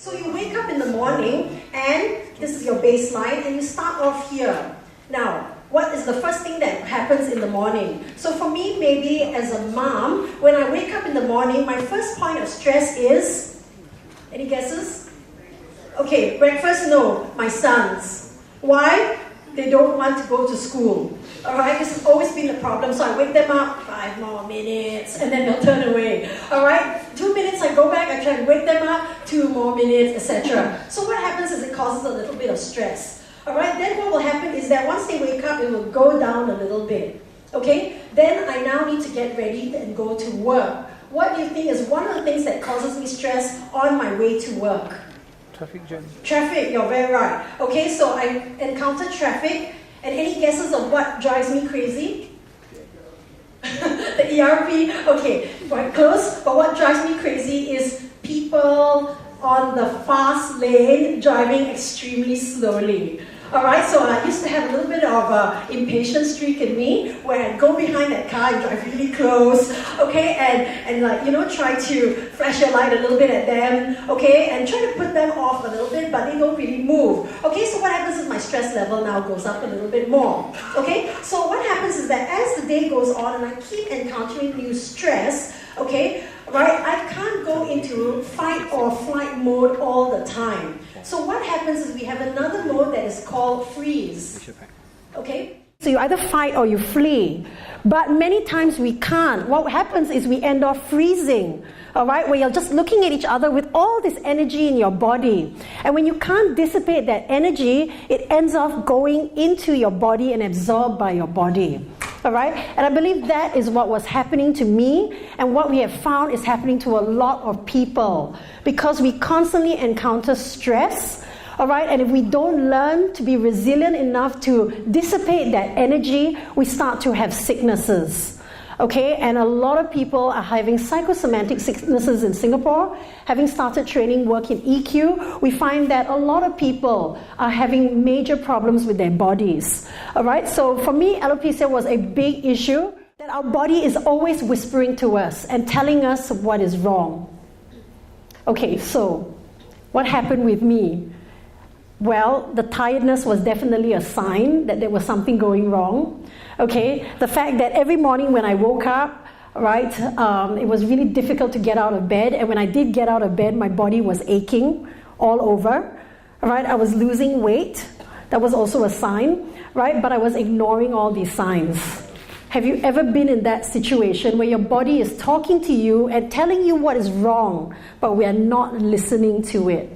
So you wake up in the morning and this is your baseline and you start off here. Now, what is the first thing that happens in the morning? So for me, maybe as a mom, when I wake up in the morning, my first point of stress is, any guesses? Okay, breakfast, no, my sons. Why? They don't want to go to school. Alright, this has always been the problem. So I wake them up, 5 more minutes, and then they'll turn away. Alright, 2 minutes, I go back, I try to wake them up, 2 more minutes, etc. So what happens is it causes a little bit of stress. Alright, then what will happen is that once they wake up, it will go down a little bit. Okay, then I now need to get ready and go to work. What do you think is one of the things that causes me stress on my way to work? Traffic jam. Traffic, you're very right. Okay, so I encounter traffic, and any guesses of what drives me crazy? The ERP? Okay, quite close, but what drives me crazy is people on the fast lane driving extremely slowly. Alright, so I used to have a little bit of an impatient streak in me where I'd go behind that car and drive really close, okay, and like, you know, try to flash your light a little bit at them, okay, and try to put them off a little bit, but they don't really move. Okay, so what happens is my stress level now goes up a little bit more. Okay, so what happens is that as the day goes on and I keep encountering new stress, okay, right, I can't go into fight or flight mode all the time. So what happens is we have another mode that is called freeze. Okay? So you either fight or you flee. But many times we can't. What happens is we end up freezing. Alright, where you're just looking at each other with all this energy in your body. And when you can't dissipate that energy, it ends up going into your body and absorbed by your body. Alright, and I believe that is what was happening to me, and what we have found is happening to a lot of people, because we constantly encounter stress. Alright, and if we don't learn to be resilient enough to dissipate that energy, we start to have sicknesses. Okay, and a lot of people are having psychosomatic sicknesses in Singapore. Having started training work in EQ, we find that a lot of people are having major problems with their bodies. Alright, so for me, alopecia was a big issue, that our body is always whispering to us and telling us what is wrong. Okay, so what happened with me? Well, the tiredness was definitely a sign that there was something going wrong. Okay, the fact that every morning when I woke up, right, it was really difficult to get out of bed, and when I did get out of bed, my body was aching all over. Right, I was losing weight. That was also a sign, right? But I was ignoring all these signs. Have you ever been in that situation where your body is talking to you and telling you what is wrong, but we are not listening to it?